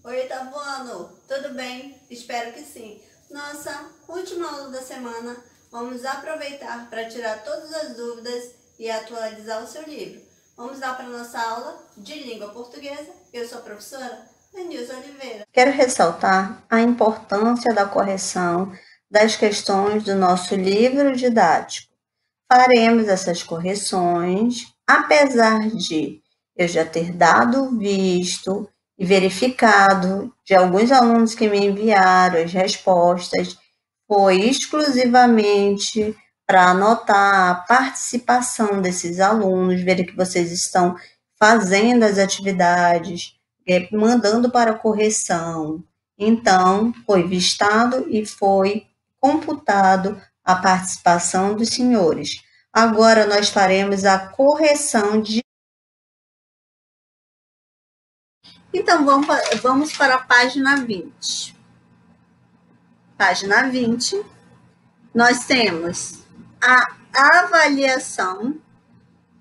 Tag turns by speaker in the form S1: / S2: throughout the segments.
S1: Oi, Tabuano, tudo bem? Espero que sim. Nossa última aula da semana, vamos aproveitar para tirar todas as dúvidas e atualizar o seu livro. Vamos lá para a nossa aula de língua portuguesa. Eu sou a professora Denilza Oliveira.
S2: Quero ressaltar a importância da correção das questões do nosso livro didático. Faremos essas correções, apesar de eu já ter dado visto e verificado de alguns alunos que me enviaram as respostas, foi exclusivamente para anotar a participação desses alunos, ver que vocês estão fazendo as atividades, mandando para correção. Então, foi vistado e foi computado a participação dos senhores. Agora, nós faremos a correção de...
S1: Então, vamos para a página 20. Página 20, nós temos a avaliação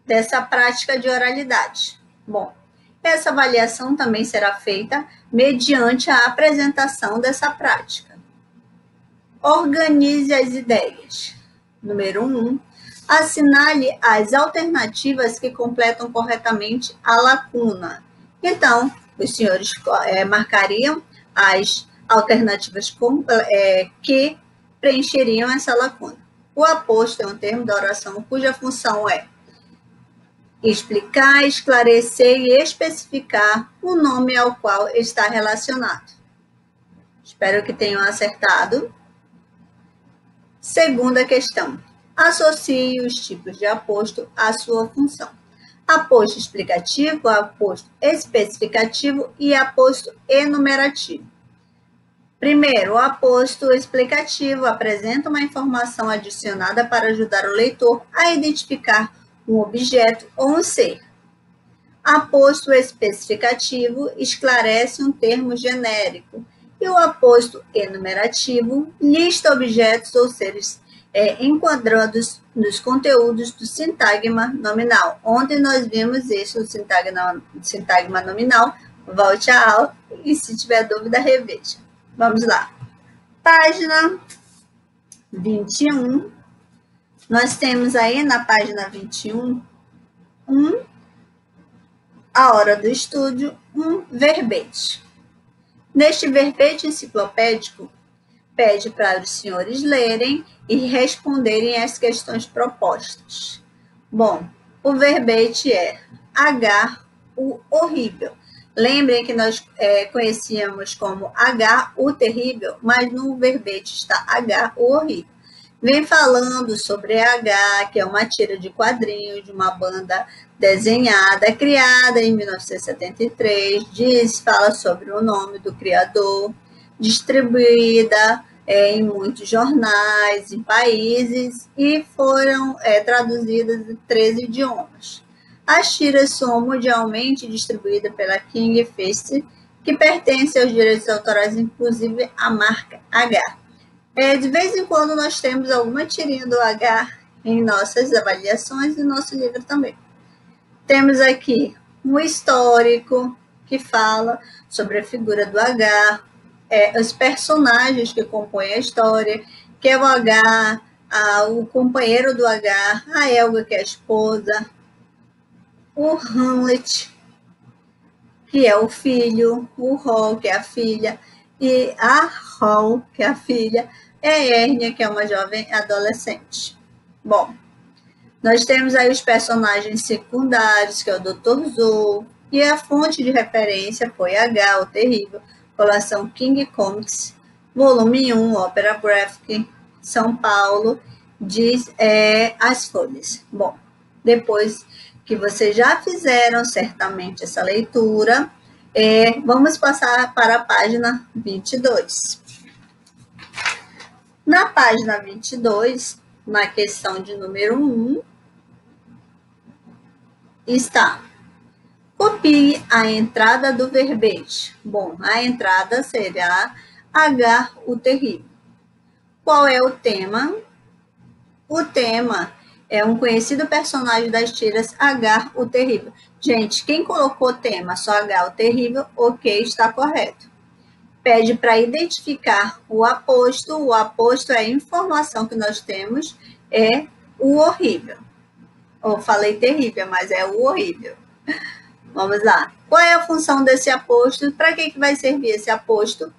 S1: dessa prática de oralidade. Bom, essa avaliação também será feita mediante a apresentação dessa prática. Organize as ideias. Número 1. Assinale as alternativas que completam corretamente a lacuna. Então, os senhores marcariam as alternativas que preencheriam essa lacuna. O aposto é um termo da oração cuja função é explicar, esclarecer e especificar o nome ao qual está relacionado. Espero que tenham acertado. Segunda questão. Associe os tipos de aposto à sua função. Aposto explicativo, aposto especificativo e aposto enumerativo. Primeiro, o aposto explicativo apresenta uma informação adicionada para ajudar o leitor a identificar um objeto ou um ser. Aposto especificativo esclarece um termo genérico e o aposto enumerativo lista objetos ou seres enquadrados nos conteúdos do sintagma nominal. Ontem nós vimos isso, o sintagma nominal. Volte à aula e, se tiver dúvida, reveja. Vamos lá. Página 21. Nós temos aí na página 21 a hora do estúdio, um verbete. Neste verbete enciclopédico, pede para os senhores lerem e responderem as questões propostas. Bom, o verbete é H, o horrível. Lembrem que nós conhecíamos como H, o terrível, mas no verbete está H, o horrível. Vem falando sobre H, que é uma tira de quadrinhos de uma banda desenhada, criada em 1973, fala sobre o nome do criador, distribuída em muitos jornais, em países, e foram traduzidas em 13 idiomas. As tiras são mundialmente distribuídas pela King Fist, que pertence aos direitos autorais, inclusive a marca H. De vez em quando nós temos alguma tirinha do H em nossas avaliações e no nosso livro também. Temos aqui um histórico que fala sobre a figura do H, os personagens que compõem a história, que é o H, o companheiro do H, a Helga, que é a esposa, o Hamlet, que é o filho, o Hall, que é a filha, e a Hall, que é a filha, e a Hérnia, que é uma jovem adolescente. Bom, nós temos aí os personagens secundários, que é o Dr. Zou, e a fonte de referência foi H, o Terrível, coleção King Comics, volume 1, Ópera Graphic, São Paulo, diz As Folhas. Bom, depois que vocês já fizeram certamente essa leitura, vamos passar para a página 22. Na página 22, na questão de número 1, está: copie a entrada do verbete. Bom, a entrada será H, o terrível. Qual é o tema? O tema é um conhecido personagem das tiras H, o terrível. Gente, quem colocou tema só H, o terrível, ok, está correto. Pede para identificar o aposto. O aposto é a informação que nós temos, é o horrível. Eu falei terrível, mas é o horrível. Vamos lá. Qual é a função desse aposto? Para que vai servir esse aposto?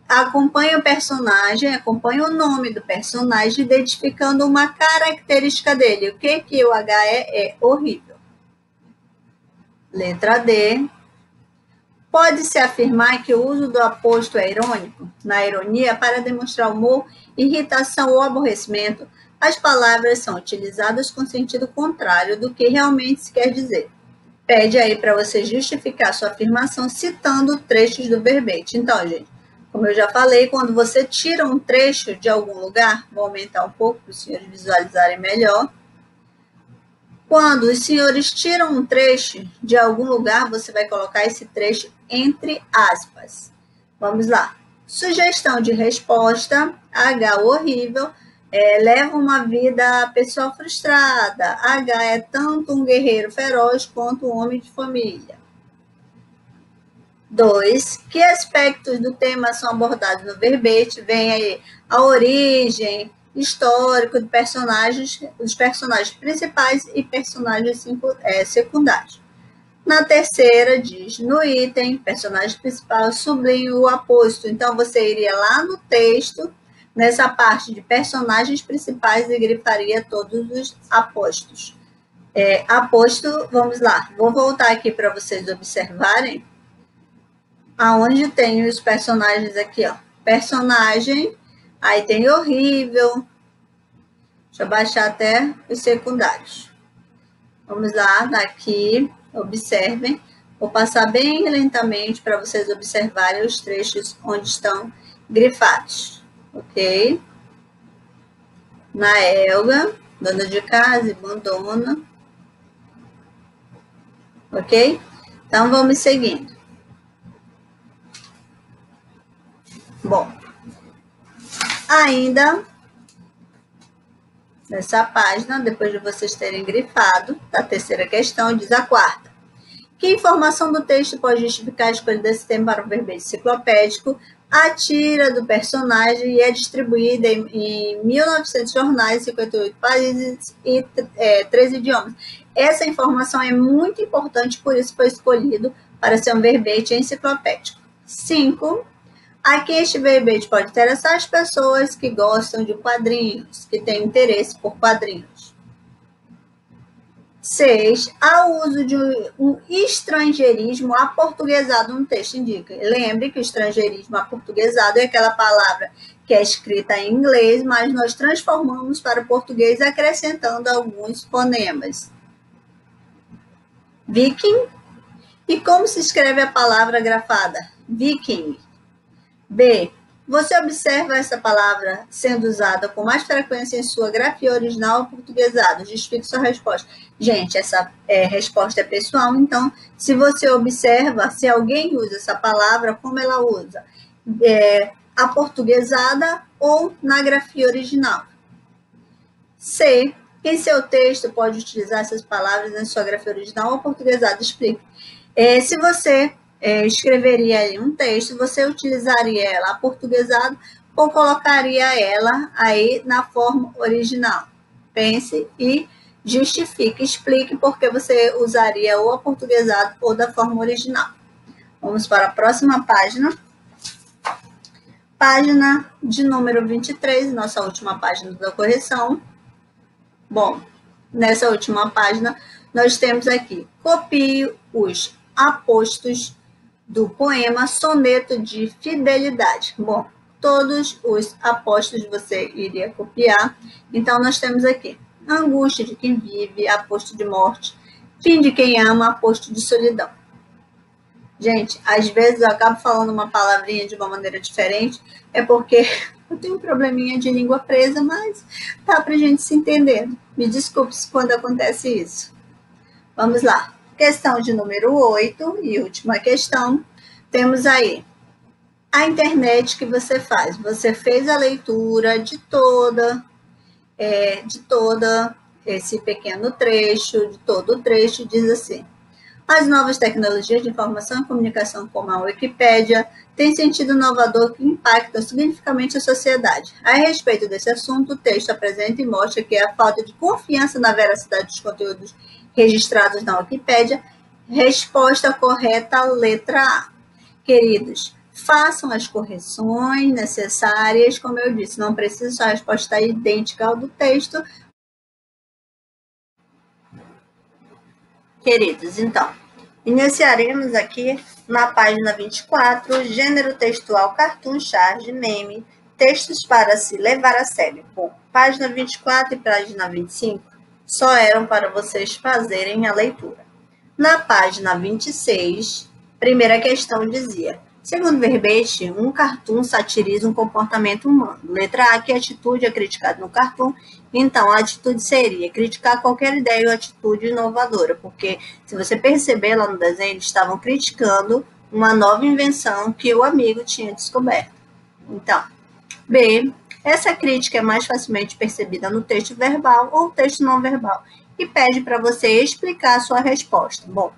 S1: Acompanha o personagem, acompanha o nome do personagem, identificando uma característica dele. O que o H é horrível. Letra D. Pode-se afirmar que o uso do aposto é irônico. Na ironia, para demonstrar humor, irritação ou aborrecimento, as palavras são utilizadas com sentido contrário do que realmente se quer dizer. Pede aí para você justificar sua afirmação citando trechos do verbete. Então, gente, como eu já falei, quando você tira um trecho de algum lugar, vou aumentar um pouco para os senhores visualizarem melhor. Quando os senhores tiram um trecho de algum lugar, você vai colocar esse trecho entre aspas. Vamos lá. Sugestão de resposta, H horrível, leva uma vida pessoal frustrada. H é tanto um guerreiro feroz quanto um homem de família. 2. Que aspectos do tema são abordados no verbete? Vem aí a origem, histórico de personagens, os personagens principais e personagens secundários. Na terceira, diz, no item, personagem principal, sublinhe o aposto. Então, você iria lá no texto, nessa parte de personagens principais, e grifaria todos os apostos. Aposto, vamos lá, vou voltar aqui para vocês observarem aonde tem os personagens aqui, ó. Personagem, aí tem horrível. Deixa eu baixar até os secundários. Vamos lá, daqui, observem. Vou passar bem lentamente para vocês observarem os trechos onde estão grifados, ok? Na Elga, dona de casa e abandona, ok? Então, vamos seguindo. Bom, ainda nessa página, depois de vocês terem grifado, a terceira questão diz a quarta. Que informação do texto pode justificar a escolha desse tema para o verbete enciclopédico? A tira do personagem é distribuída em 1.900 jornais, 58 países e 13 idiomas. Essa informação é muito importante, por isso foi escolhido para ser um verbete enciclopédico. 5. Aqui este verbete pode interessar as pessoas que gostam de quadrinhos, que têm interesse por quadrinhos. 6. Há o uso de um estrangeirismo aportuguesado no texto, indica. Lembre que o estrangeirismo aportuguesado é aquela palavra que é escrita em inglês, mas nós transformamos para o português acrescentando alguns fonemas. Viking. E como se escreve a palavra grafada? Viking. B. Você observa essa palavra sendo usada com mais frequência em sua grafia original ou portuguesada? Justifique sua resposta. Gente, essa resposta é pessoal, então, se você observa, se alguém usa essa palavra, como ela usa? Aportuguesada ou na grafia original? C. Em seu texto pode utilizar essas palavras na sua grafia original ou portuguesada? Explique. Se você escreveria aí um texto, você utilizaria ela aportuguesada ou colocaria ela aí na forma original? Pense e justifique, explique por que você usaria ou aportuguesado ou da forma original. Vamos para a próxima página. Página de número 23, nossa última página da correção. Bom, nessa última página, nós temos aqui, copie os apostos do poema Soneto de Fidelidade. Bom, todos os apostos você iria copiar. Então, nós temos aqui angústia de quem vive, aposto de morte, fim de quem ama, aposto de solidão. Gente, às vezes eu acabo falando uma palavrinha de uma maneira diferente, é porque eu tenho um probleminha de língua presa, mas tá pra gente se entender. Me desculpe quando acontece isso. Vamos lá. Questão de número 8 e última questão, temos aí a internet que você faz. Você fez a leitura de toda esse pequeno trecho, de todo o trecho, diz assim: As novas tecnologias de informação e comunicação, como a Wikipédia, têm sentido inovador que impacta significativamente a sociedade. A respeito desse assunto, o texto apresenta e mostra que a falta de confiança na veracidade dos conteúdos registrados na Wikipédia. Resposta correta, letra A. Queridos, façam as correções necessárias, como eu disse, não precisa só a resposta idêntica ao do texto. Queridos, então, iniciaremos aqui na página 24, gênero textual, cartoon, charge, meme, textos para se levar a sério. Bom, página 24 e página 25 só eram para vocês fazerem a leitura. Na página 26, primeira questão dizia: segundo o verbete, um cartoon satiriza um comportamento humano. Letra A, que atitude é criticada no cartoon. Então, a atitude seria criticar qualquer ideia ou atitude inovadora, porque, se você perceber lá no desenho, eles estavam criticando uma nova invenção que o amigo tinha descoberto. Então, B, essa crítica é mais facilmente percebida no texto verbal ou texto não verbal e pede para você explicar a sua resposta. Bom,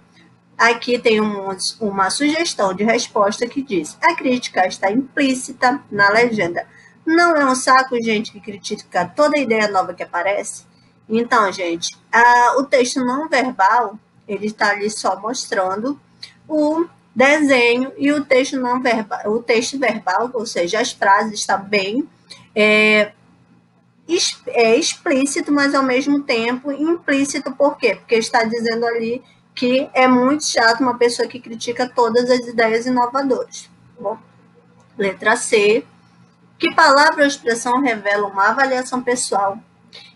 S1: aqui tem uma sugestão de resposta que diz: a crítica está implícita na legenda. Não é um saco, gente, que critica toda ideia nova que aparece? Então, gente, o texto não verbal, ele está ali só mostrando o desenho, e o texto não verbal, o texto verbal, ou seja, as frases, está bem explícito, mas ao mesmo tempo implícito. Por quê? Porque está dizendo ali que é muito chato uma pessoa que critica todas as ideias inovadoras. Bom, letra C. Que palavra ou expressão revela uma avaliação pessoal?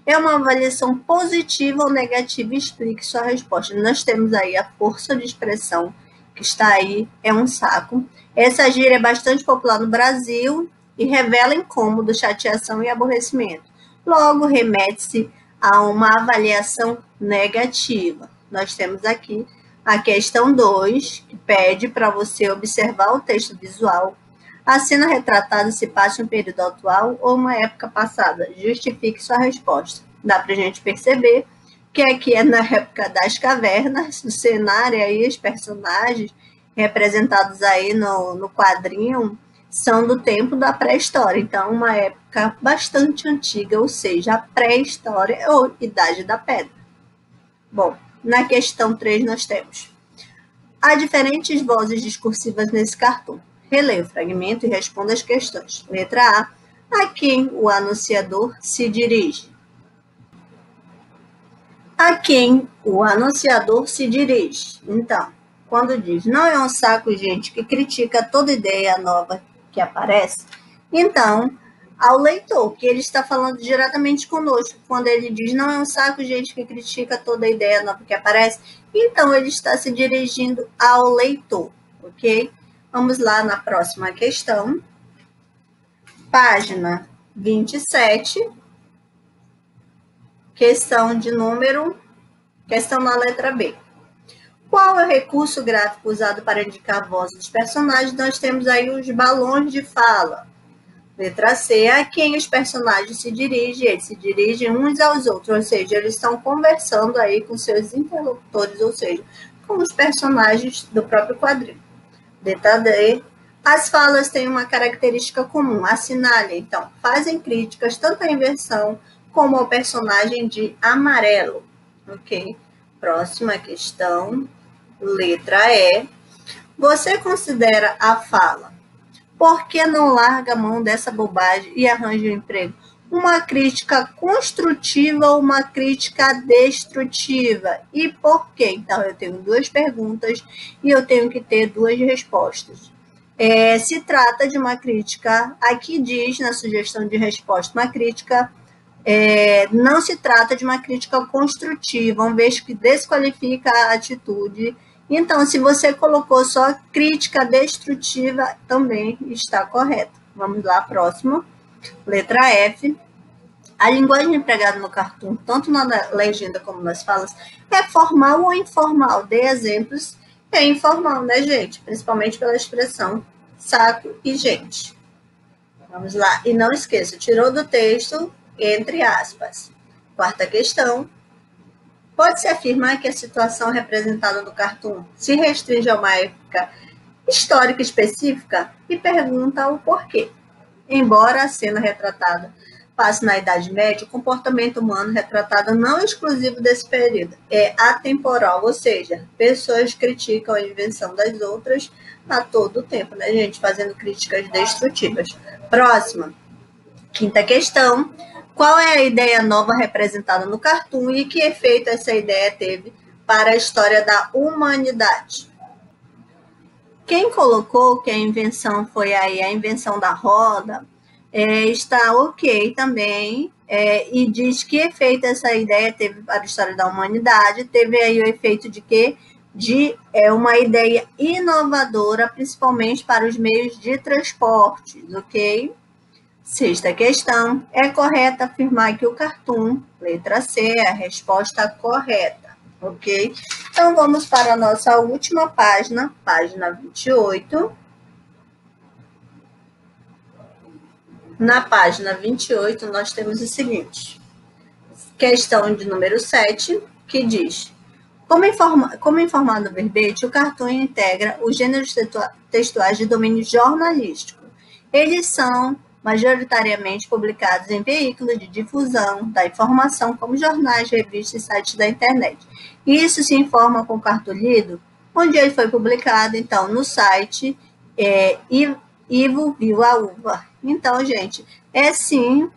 S1: É uma avaliação positiva ou negativa? Explique sua resposta. Nós temos aí a força de expressão, que está aí, é um saco. Essa gíria é bastante popular no Brasil e revela incômodo, chateação e aborrecimento. Logo, remete-se a uma avaliação negativa. Nós temos aqui a questão 2, que pede para você observar o texto visual. A cena retratada se passa em um período atual ou uma época passada? Justifique sua resposta. Dá para a gente perceber que aqui é na época das cavernas, o cenário aí, os personagens representados aí no quadrinho são do tempo da pré-história, então uma época bastante antiga, ou seja, a pré-história ou idade da pedra. Bom, na questão 3 nós temos: há diferentes vozes discursivas nesse cartoon. Releia o fragmento e responda as questões. Letra A quem o anunciador se dirige? A quem o anunciador se dirige? Então, quando diz: não é um saco, gente, que critica toda ideia nova que aparece, então, ao leitor, que ele está falando diretamente conosco. Quando ele diz: não é um saco, gente, que critica toda ideia nova que aparece, então ele está se dirigindo ao leitor, ok? Vamos lá na próxima questão. Página 27. Questão na letra B. Qual é o recurso gráfico usado para indicar a voz dos personagens? Nós temos aí os balões de fala. Letra C, a quem os personagens se dirigem? Eles se dirigem uns aos outros, ou seja, eles estão conversando aí com seus interlocutores, ou seja, com os personagens do próprio quadrinho. Letra D, as falas têm uma característica comum, assinale. Então, fazem críticas tanto à inversão como ao personagem de amarelo. Ok? Próxima questão, letra E. Você considera a fala: por que não larga a mão dessa bobagem e arranja um emprego? Uma crítica construtiva ou uma crítica destrutiva? E por quê? Então, eu tenho duas perguntas e eu tenho que ter duas respostas. Se trata de uma crítica, aqui diz na sugestão de resposta, uma crítica, não se trata de uma crítica construtiva, uma vez que desqualifica a atitude. Então, se você colocou só crítica destrutiva, também está correto. Vamos lá, próximo. Letra F. A linguagem empregada no cartoon, tanto na legenda como nas falas, é formal ou informal? Dê exemplos. É informal, né, gente? Principalmente pela expressão saco e gente. Vamos lá. E não esqueça, tirou do texto, entre aspas. Quarta questão. Pode-se afirmar que a situação representada no cartoon se restringe a uma época histórica específica e pergunta o porquê. Embora a cena retratada passe na Idade Média, o comportamento humano retratado não é exclusivo desse período, é atemporal, ou seja, pessoas criticam a invenção das outras a todo o tempo, né, gente? Fazendo críticas destrutivas. Próxima, quinta questão. Qual é a ideia nova representada no cartoon e que efeito essa ideia teve para a história da humanidade? Quem colocou que a invenção foi aí a invenção da roda, está ok também, e diz que efeito essa ideia teve para a história da humanidade. Teve aí o efeito de quê? Uma ideia inovadora, principalmente para os meios de transporte, ok? Sexta questão, é correto afirmar que o cartoon, letra C, é a resposta correta, ok? Então, vamos para a nossa última página, página 28. Na página 28, nós temos o seguinte, questão de número 7, que diz: como informado no verbete, o cartoon integra os gêneros textuais de domínio jornalístico. Eles são majoritariamente publicados em veículos de difusão da informação, como jornais, revistas e sites da internet. Isso se informa com o cartoon lido, onde ele foi publicado, então, no site Ivo Viu a Uva. Então, gente, é sim,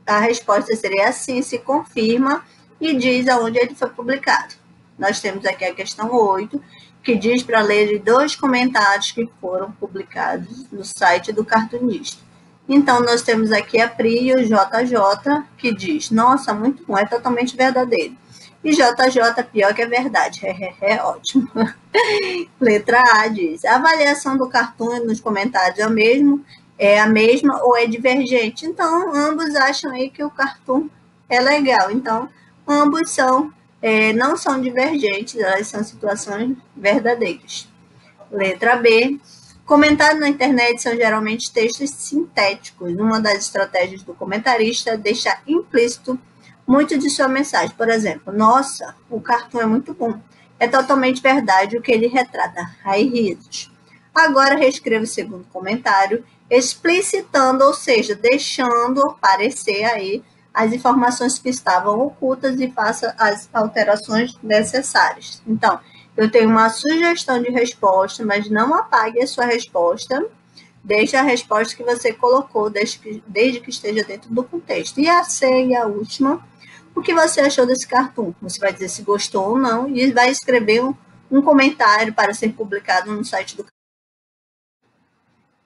S1: a resposta seria sim, se confirma e diz aonde ele foi publicado. Nós temos aqui a questão 8, que diz para ler 2 comentários que foram publicados no site do cartunista. Então, nós temos aqui a Pri e o JJ, que diz: nossa, muito bom, é totalmente verdadeiro. E JJ, pior que é verdade. Ótimo. Letra A diz: a avaliação do cartoon nos comentários é a mesma ou é divergente? Então, ambos acham aí que o cartoon é legal. Então, ambos não são divergentes, elas são situações verdadeiras. Letra B. Comentários na internet são geralmente textos sintéticos. Uma das estratégias do comentarista é deixar implícito muito de sua mensagem. Por exemplo, nossa, o cartoon é muito bom. É totalmente verdade o que ele retrata. Aí, risos. Agora, reescreva o segundo comentário, explicitando, ou seja, deixando aparecer aí as informações que estavam ocultas e faça as alterações necessárias. Então, eu tenho uma sugestão de resposta, mas não apague a sua resposta. Deixe a resposta que você colocou, desde que esteja dentro do contexto. E a C e a última, o que você achou desse cartoon? Você vai dizer se gostou ou não e vai escrever um comentário para ser publicado no site do.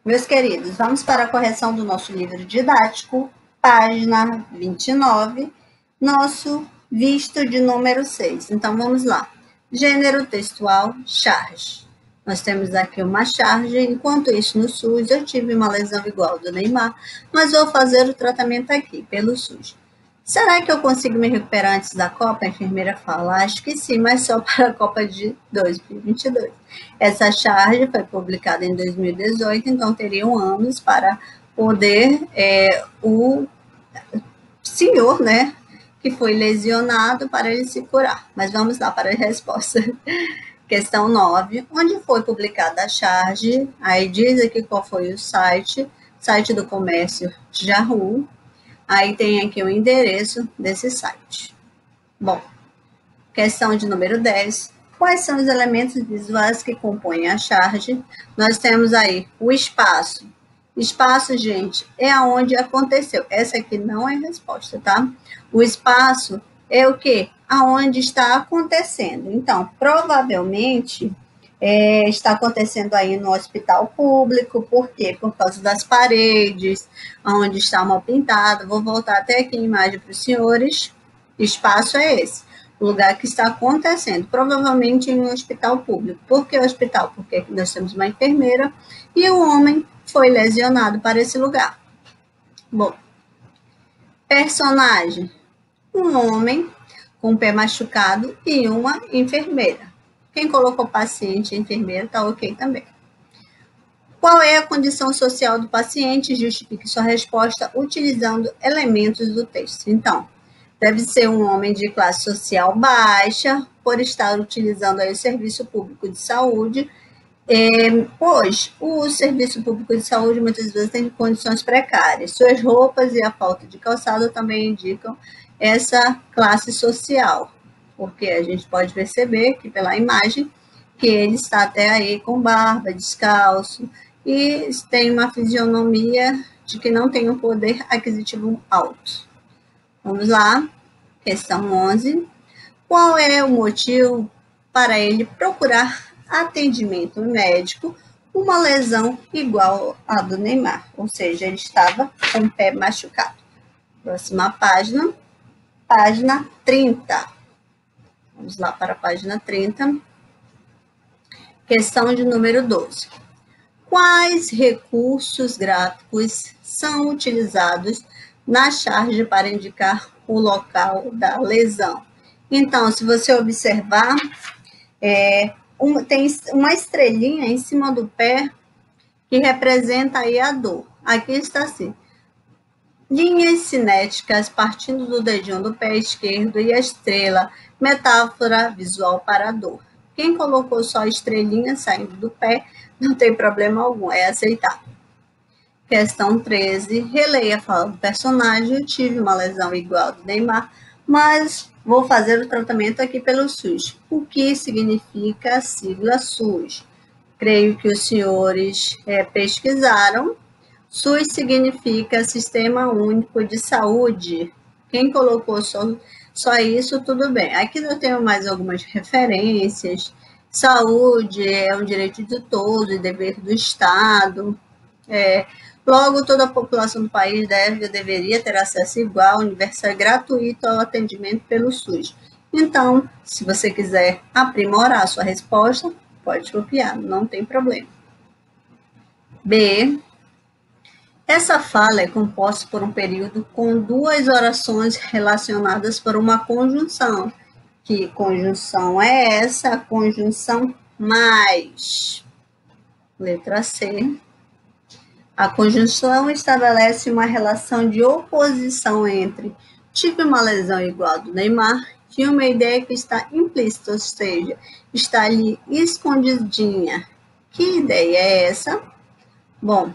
S1: Meus queridos, vamos para a correção do nosso livro didático, página 29, nosso visto de número 6. Então, vamos lá. Gênero textual, charge. Nós temos aqui uma charge. Enquanto isso, no SUS, eu tive uma lesão igual do Neymar, mas vou fazer o tratamento aqui, pelo SUS. Será que eu consigo me recuperar antes da Copa? A enfermeira fala, acho que sim, mas só para a Copa de 2022. Essa charge foi publicada em 2018, então teriam anos para poder o senhor, né, que foi lesionado, para ele se curar. Mas vamos lá para a resposta. Questão 9, onde foi publicada a charge? Aí diz aqui qual foi o site do comércio Yahoo. Aí tem aqui o endereço desse site. Bom, questão de número 10. Quais são os elementos visuais que compõem a charge? Nós temos aí o espaço. Espaço, gente, é aonde aconteceu. Essa aqui não é a resposta, tá? O espaço é o quê? Aonde está acontecendo. Então, provavelmente, está acontecendo aí no hospital público. Por quê? Por causa das paredes, onde está mal pintado. Vou voltar até aqui a imagem para os senhores. Espaço é esse. O lugar que está acontecendo, provavelmente em um hospital público. Por que hospital? Porque nós temos uma enfermeira e o homem foi lesionado para esse lugar. Bom, personagem, um homem com o pé machucado e uma enfermeira. Quem colocou paciente e enfermeira está ok também. Qual é a condição social do paciente? Justifique sua resposta utilizando elementos do texto. Então, Deve ser um homem de classe social baixa, por estar utilizando aí o serviço público de saúde, pois o serviço público de saúde muitas vezes tem condições precárias. Suas roupas e a falta de calçado também indicam essa classe social, porque a gente pode perceber que pela imagem que ele está até aí com barba, descalço, e tem uma fisionomia de que não tem um poder aquisitivo alto. Vamos lá, questão 11. Qual é o motivo para ele procurar atendimento médico uma lesão igual à do Neymar? Ou seja, ele estava com o pé machucado. Próxima página, página 30. Vamos lá para a página 30. Questão de número 12. Quais recursos gráficos são utilizados na charge para indicar o local da lesão? Então, se você observar, tem uma estrelinha em cima do pé que representa aí a dor. Aqui está assim, linhas cinéticas partindo do dedinho do pé esquerdo e a estrela, metáfora visual para a dor. Quem colocou só a estrelinha saindo do pé, não tem problema algum, é aceitável. Questão 13, releia a fala do personagem. Eu tive uma lesão igual ao do Neymar, mas vou fazer o tratamento aqui pelo SUS. O que significa a sigla SUS? Creio que os senhores pesquisaram. SUS significa Sistema Único de Saúde. Quem colocou só isso, tudo bem. Aqui eu tenho mais algumas referências. Saúde é um direito de todos, e dever do Estado. Logo, toda a população do país deveria ter acesso igual, universal e gratuito ao atendimento pelo SUS. Então, se você quiser aprimorar a sua resposta, pode copiar, não tem problema. B. Essa fala é composta por um período com duas orações relacionadas por uma conjunção. Que conjunção é essa? A conjunção mais. Letra C. A conjunção estabelece uma relação de oposição entre tive uma lesão igual a do Neymar e uma ideia que está implícita, ou seja, está ali escondidinha. Que ideia é essa? Bom,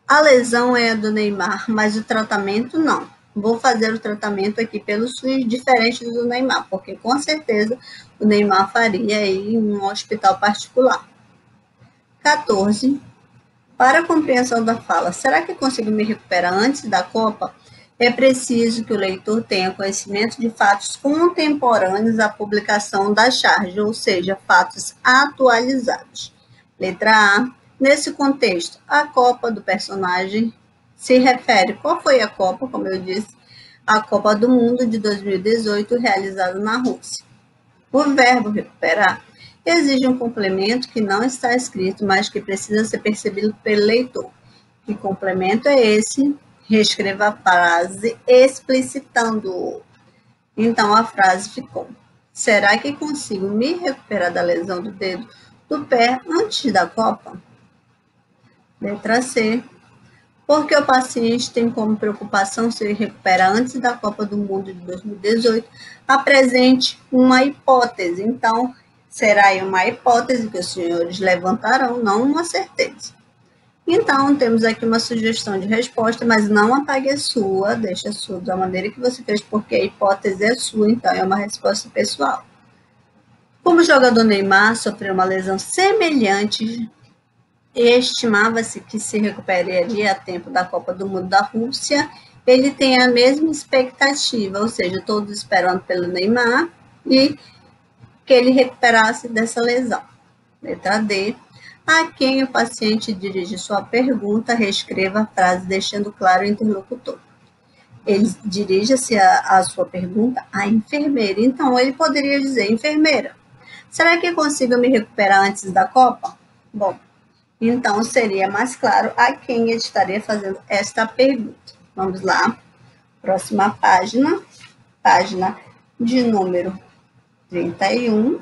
S1: a lesão é a do Neymar, mas o tratamento não. Vou fazer o tratamento aqui pelo SUS, diferente do Neymar, porque com certeza o Neymar faria aí em um hospital particular. 14. Para a compreensão da fala, será que consigo me recuperar antes da Copa? É preciso que o leitor tenha conhecimento de fatos contemporâneos à publicação da charge, ou seja, fatos atualizados. Letra A. Nesse contexto, a Copa do personagem se refere. Qual foi a Copa? Como eu disse, a Copa do Mundo de 2018, realizada na Rússia. O verbo recuperar exige um complemento que não está escrito, mas que precisa ser percebido pelo leitor. Que complemento é esse? Reescreva a frase explicitando-o. Então, a frase ficou: será que consigo me recuperar da lesão do dedo do pé antes da Copa? Letra C. Porque o paciente tem como preocupação se recuperar antes da Copa do Mundo de 2018, apresente uma hipótese. Então, será uma hipótese que os senhores levantarão, não uma certeza. Então, temos aqui uma sugestão de resposta, mas não apague a sua, deixe a sua da maneira que você fez, porque a hipótese é sua, então é uma resposta pessoal. Como o jogador Neymar sofreu uma lesão semelhante, estimava-se que se recuperaria a tempo da Copa do Mundo da Rússia, ele tem a mesma expectativa, ou seja, todos esperando pelo Neymar e que ele recuperasse dessa lesão. Letra D. A quem o paciente dirige sua pergunta, reescreva a frase, deixando claro o interlocutor. Ele dirige-se a sua pergunta à enfermeira. Então, ele poderia dizer: enfermeira, será que consigo me recuperar antes da Copa? Bom, então seria mais claro a quem ele estaria fazendo esta pergunta. Vamos lá. Próxima página. Página de número 31.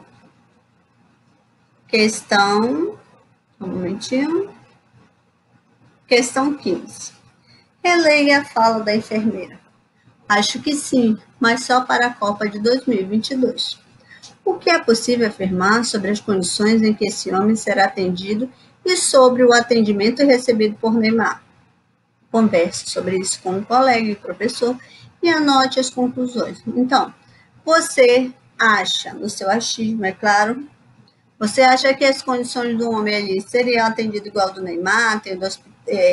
S1: Questão. Um momentinho. Questão 15. Releia a fala da enfermeira. Acho que sim, mas só para a Copa de 2022. O que é possível afirmar sobre as condições em que esse homem será atendido e sobre o atendimento recebido por Neymar? Converse sobre isso com um colega e professor e anote as conclusões. Então, você acha, no seu achismo, é claro, você acha que as condições do homem ali seriam atendidas igual ao do Neymar, tendo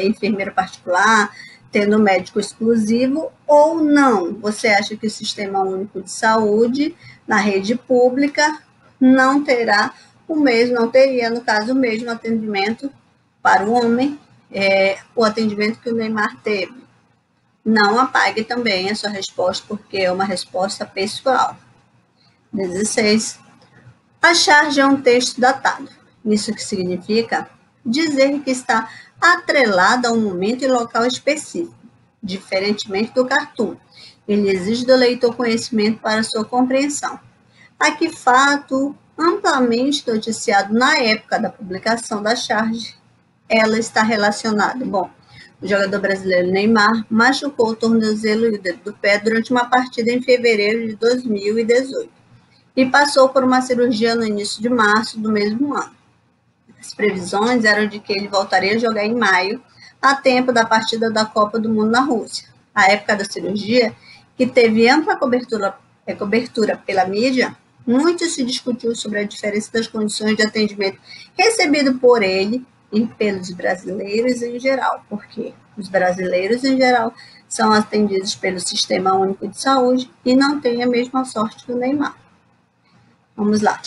S1: enfermeiro particular, tendo médico exclusivo, ou não? Você acha que o Sistema Único de Saúde, na rede pública, não terá o mesmo, não teria, no caso, o mesmo atendimento para o homem, o atendimento que o Neymar teve? Não apague também a sua resposta, porque é uma resposta pessoal. 16. A charge é um texto datado. Isso que significa dizer que está atrelado a um momento e local específico, diferentemente do cartoon. Ele exige do leitor conhecimento para sua compreensão. Aqui, fato amplamente noticiado na época da publicação da charge, ela está relacionada. Bom, o jogador brasileiro Neymar machucou o tornozelo e o dedo do pé durante uma partida em fevereiro de 2018. E passou por uma cirurgia no início de março do mesmo ano. As previsões eram de que ele voltaria a jogar em maio, a tempo da partida da Copa do Mundo na Rússia. A época da cirurgia, que teve ampla cobertura pela mídia, muito se discutiu sobre a diferença das condições de atendimento recebido por ele e pelos brasileiros em geral, porque os brasileiros em geral são atendidos pelo Sistema Único de Saúde e não têm a mesma sorte que o Neymar. Vamos lá.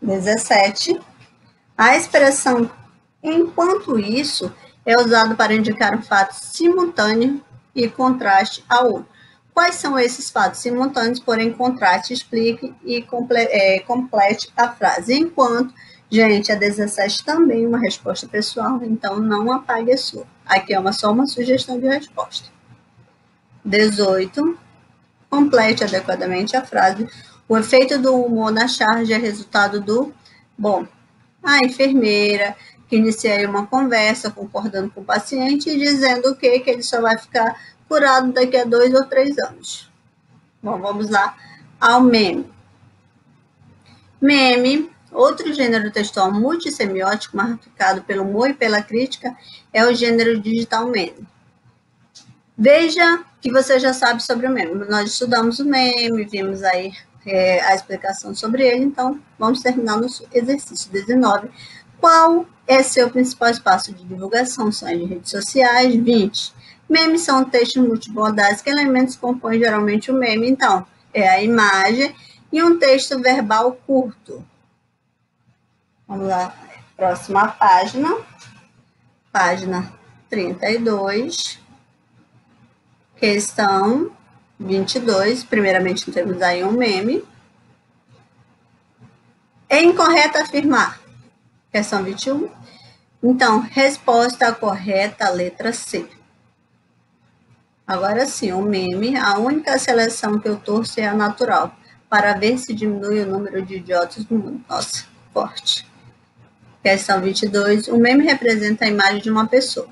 S1: 17. A expressão enquanto isso é usada para indicar um fato simultâneo e contraste ao outro. Quais são esses fatos simultâneos, porém contraste? Explique e complete a frase. Enquanto, gente, a 17 também uma resposta pessoal, então não apague a sua. Aqui é só uma sugestão de resposta. 18. Complete adequadamente a frase. O efeito do humor na charge é resultado do... Bom, a enfermeira que inicia uma conversa concordando com o paciente e dizendo o quê? Que ele só vai ficar curado daqui a 2 ou 3 anos. Bom, vamos lá ao meme. Meme, outro gênero textual multissemiótico marcado pelo humor e pela crítica, é o gênero digital meme. Veja que você já sabe sobre o meme. Nós estudamos o meme, vimos aí a explicação sobre ele, então vamos terminar no exercício 19. Qual é seu principal espaço de divulgação? São as redes sociais. 20. Memes são textos multimodais. Que elementos compõem geralmente o meme? Então, é a imagem e um texto verbal curto. Vamos lá, próxima página. Página 32. Questão 22, primeiramente temos aí um meme. É incorreto afirmar. Questão 21. Então, resposta correta, letra C. Agora sim, o meme, a única seleção que eu torço é a natural, para ver se diminui o número de idiotas no mundo. Nossa, forte. Questão 22. O meme representa a imagem de uma pessoa.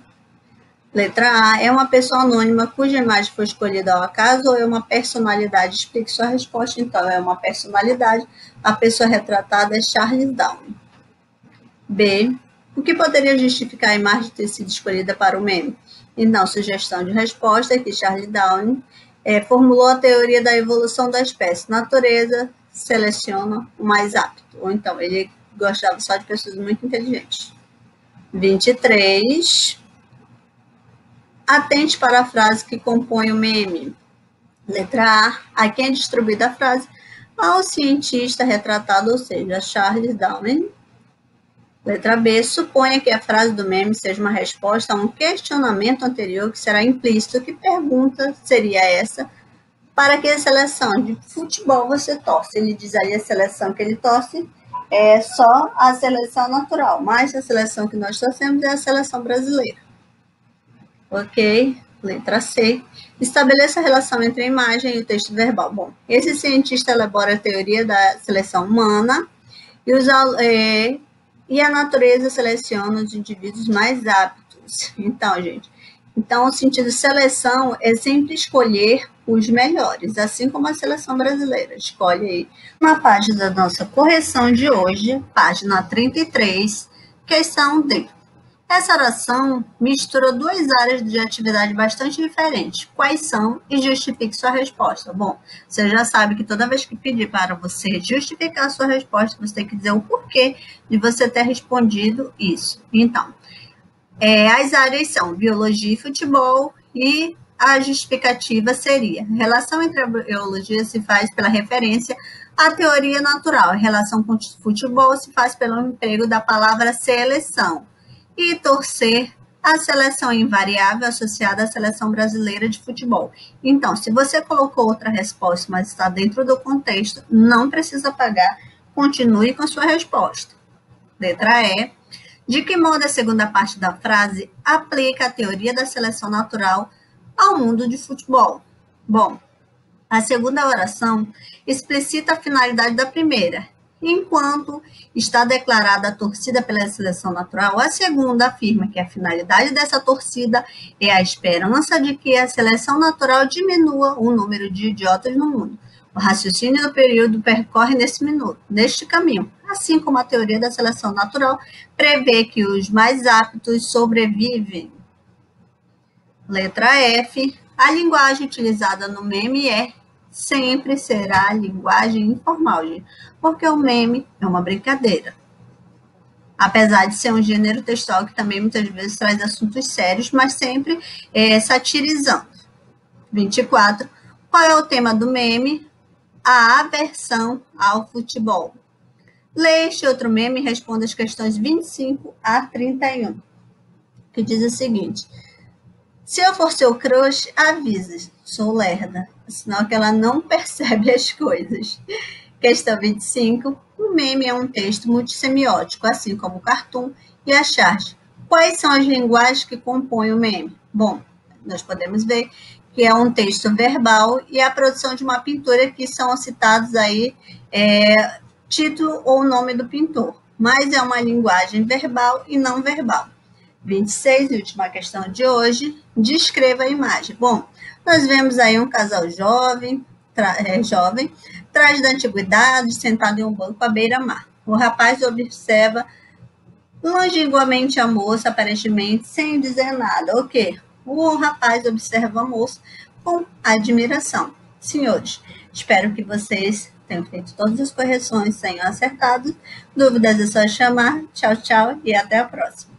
S1: Letra A, é uma pessoa anônima cuja imagem foi escolhida ao acaso ou é uma personalidade? Explique sua resposta. Então, é uma personalidade. A pessoa retratada é Charles Darwin. B, o que poderia justificar a imagem ter sido escolhida para o meme? Então, sugestão de resposta é que Charles Darwin formulou a teoria da evolução da espécie. Natureza seleciona o mais apto. Ou então, ele gostava só de pessoas muito inteligentes. 23... Atente para a frase que compõe o meme. Letra A quem é distribuída a frase? Ao cientista retratado, ou seja, Charles Darwin. Letra B, suponha que a frase do meme seja uma resposta a um questionamento anterior que será implícito. Que pergunta seria essa? Para que seleção de futebol você torce? Ele diz aí a seleção que ele torce é só a seleção natural, mas a seleção que nós torcemos é a seleção brasileira. Ok, letra C. Estabeleça a relação entre a imagem e o texto verbal. Bom, esse cientista elabora a teoria da seleção humana e a natureza seleciona os indivíduos mais aptos. Então, gente, o sentido seleção é sempre escolher os melhores, assim como a seleção brasileira. Escolhe aí uma página da nossa correção de hoje, página 33, questão D. Essa oração mistura duas áreas de atividade bastante diferentes. Quais são? E justifique sua resposta. Bom, você já sabe que toda vez que pedir para você justificar a sua resposta, você tem que dizer o porquê de você ter respondido isso. Então, as áreas são biologia e futebol, e a justificativa seria: a relação entre a biologia se faz pela referência à teoria natural, a relação com o futebol se faz pelo emprego da palavra seleção, e torcer a seleção invariável associada à seleção brasileira de futebol. Então, se você colocou outra resposta, mas está dentro do contexto, não precisa apagar, continue com a sua resposta. Letra E. De que modo a segunda parte da frase aplica a teoria da seleção natural ao mundo de futebol? Bom, a segunda oração explicita a finalidade da primeira. Enquanto está declarada a torcida pela seleção natural, a segunda afirma que a finalidade dessa torcida é a esperança de que a seleção natural diminua o número de idiotas no mundo. O raciocínio do período percorre neste caminho, assim como a teoria da seleção natural prevê que os mais aptos sobrevivem. Letra F. A linguagem utilizada no meme sempre será a linguagem informal, gente, porque o meme é uma brincadeira. Apesar de ser um gênero textual que também muitas vezes traz assuntos sérios, mas sempre satirizando. 24. Qual é o tema do meme? A aversão ao futebol. Leia este outro meme e responda as questões 25 a 31, que diz o seguinte: se eu for seu crush, avisa, sou lerda, sinal que ela não percebe as coisas. Questão 25, o meme é um texto multissemiótico, assim como o cartoon e a charge. Quais são as linguagens que compõem o meme? Bom, nós podemos ver que é um texto verbal e a produção de uma pintura, que são citados aí título ou nome do pintor, mas é uma linguagem verbal e não verbal. 26, última questão de hoje, descreva a imagem. Bom, nós vemos aí um casal jovem, traz da antiguidade, sentado em um banco à beira-mar. O rapaz observa longínquamente a moça, aparentemente sem dizer nada. O quê? O rapaz observa a moça com admiração. Senhores, espero que vocês tenham feito todas as correções, tenham acertado. Dúvidas é só chamar. Tchau, tchau e até a próxima.